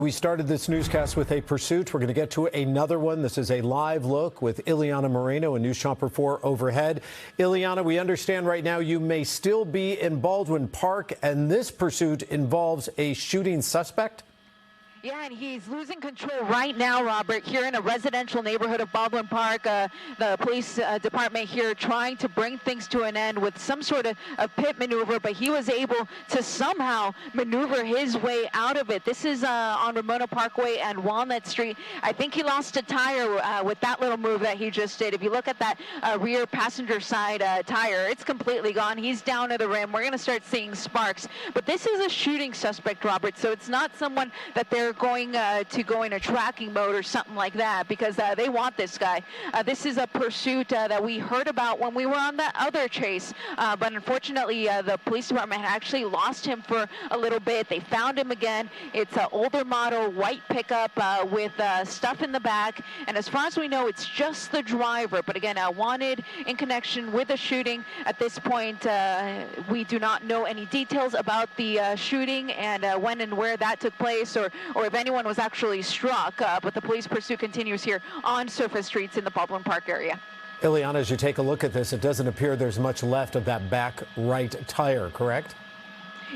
We started this newscast with a pursuit. We're going to get to another one. This is a live look with Eliana Morena in News Chopper 4 overhead. Eliana, we understand right now you may still be in Baldwin Park, and this pursuit involves a shooting suspect. Yeah, and he's losing control right now, Robert, here in a residential neighborhood of Baldwin Park. The police department here trying to bring things to an end with some sort of pit maneuver, but he was able to somehow maneuver his way out of it. This is on Ramona Parkway and Walnut Street. I think he lost a tire with that little move that he just did. If you look at that rear passenger side tire, it's completely gone. He's down to the rim. We're going to start seeing sparks. But this is a shooting suspect, Robert, so it's not someone that they're going to go in a tracking mode or something like that, because they want this guy. This is a pursuit that we heard about when we were on that other chase, but unfortunately the police department had actually lost him for a little bit. They found him again. It's an older model white pickup with stuff in the back, and as far as we know, it's just the driver. But again, wanted in connection with the shooting. At this point, we do not know any details about the shooting and when and where that took place, or if anyone was actually struck, but the police pursuit continues here on surface streets in the Baldwin Park area. Eliana, as you take a look at this, it doesn't appear there's much left of that back right tire, correct?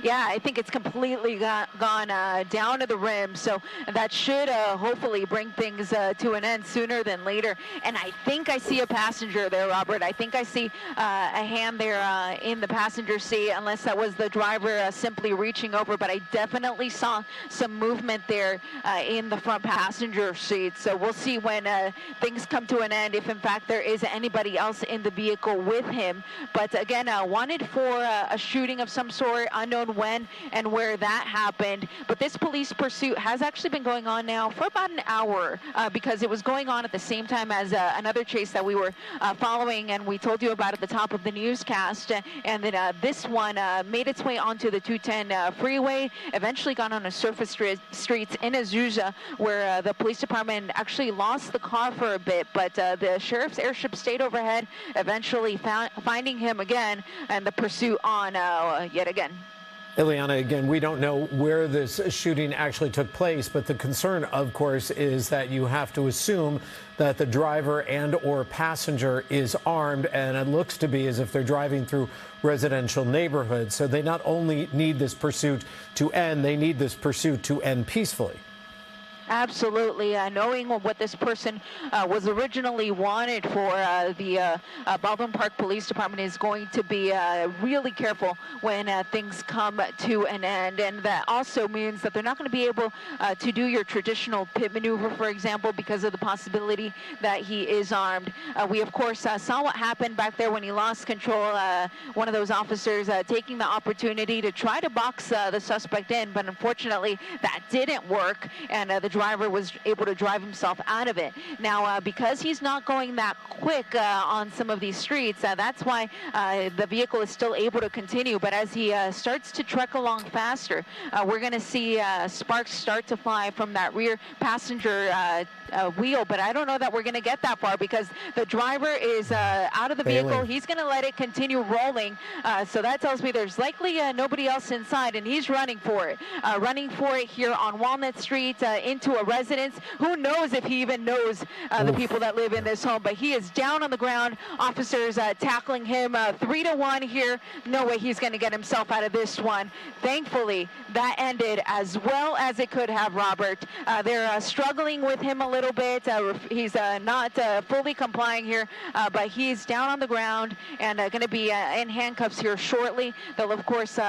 Yeah, I think it's completely gone down to the rim, so that should hopefully bring things to an end sooner than later. And I think I see a passenger there, Robert. I think I see a hand there in the passenger seat, unless that was the driver simply reaching over. But I definitely saw some movement there in the front passenger seat. So we'll see when things come to an end, if in fact there is anybody else in the vehicle with him. But again, wanted for a shooting of some sort, unknown when and where that happened. But this police pursuit has actually been going on now for about an hour, because it was going on at the same time as another chase that we were following, and we told you about at the top of the newscast. And then this one made its way onto the 210 freeway, eventually got on a surface streets in Azusa, where the police department actually lost the car for a bit, but the sheriff's airship stayed overhead, eventually finding him again, and the pursuit on yet again. Eliana, again, we don't know where this shooting actually took place, but the concern, of course, is that you have to assume that the driver and or passenger is armed, and it looks to be as if they're driving through residential neighborhoods. So they not only need this pursuit to end, they need this pursuit to end peacefully. Absolutely. Knowing what this person was originally wanted for, the Baldwin Park Police Department is going to be really careful when things come to an end. And that also means that they're not going to be able to do your traditional pit maneuver, for example, because of the possibility that he is armed. We, of course, saw what happened back there when he lost control. One of those officers taking the opportunity to try to box the suspect in, but unfortunately that didn't work, and the driver was able to drive himself out of it. Now, because he's not going that quick on some of these streets, that's why the vehicle is still able to continue. But as he starts to trek along faster, we're going to see sparks start to fly from that rear passenger wheel. But I don't know that we're going to get that far, because the driver is out of the vehicle. He's going to let it continue rolling. So that tells me there's likely nobody else inside, and he's running for it here on Walnut Street into a residence. Who knows if he even knows the people that live in this home, but he is down on the ground. Officers tackling him 3-1 here. No way he's going to get himself out of this one. Thankfully, that ended as well as it could have, Robert. They're struggling with him a little bit. He's not fully complying here, but he's down on the ground and going to be in handcuffs here shortly. They'll, of course,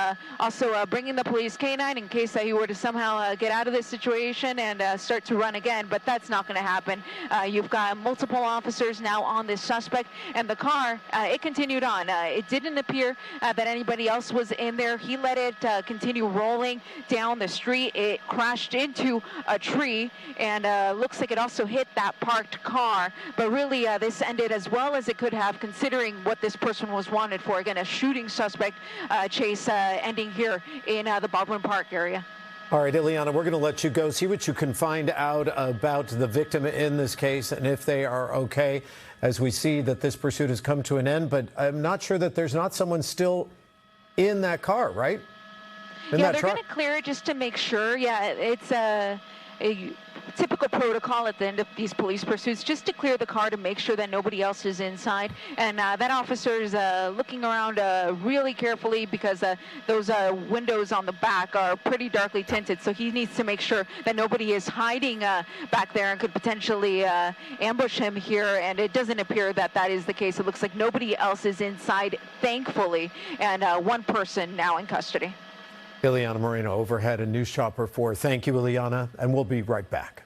also bring in the police canine in case he were to somehow get out of this situation and start to run again, but that's not going to happen. You've got multiple officers now on this suspect, and the car, it continued on. It didn't appear that anybody else was in there. He let it continue rolling down the street. It crashed into a tree, and looks like it also hit that parked car. But really, this ended as well as it could have, considering what this person was wanted for. Again, a shooting suspect chase ending here in the Baldwin Park area. All right, Eliana, we're going to let you go. See what you can find out about the victim in this case and if they are okay, as we see that this pursuit has come to an end. But I'm not sure that there's not someone still in that car, right? Yeah, they're going to clear it just to make sure. Yeah, it's a typical protocol at the end of these police pursuits, just to clear the car to make sure that nobody else is inside. And that officer is looking around really carefully, because those windows on the back are pretty darkly tinted. So he needs to make sure that nobody is hiding back there and could potentially ambush him here. And it doesn't appear that that is the case. It looks like nobody else is inside, thankfully, and one person now in custody. Eliana Morena overhead, a news chopper 4. Thank you, Eliana, and we'll be right back.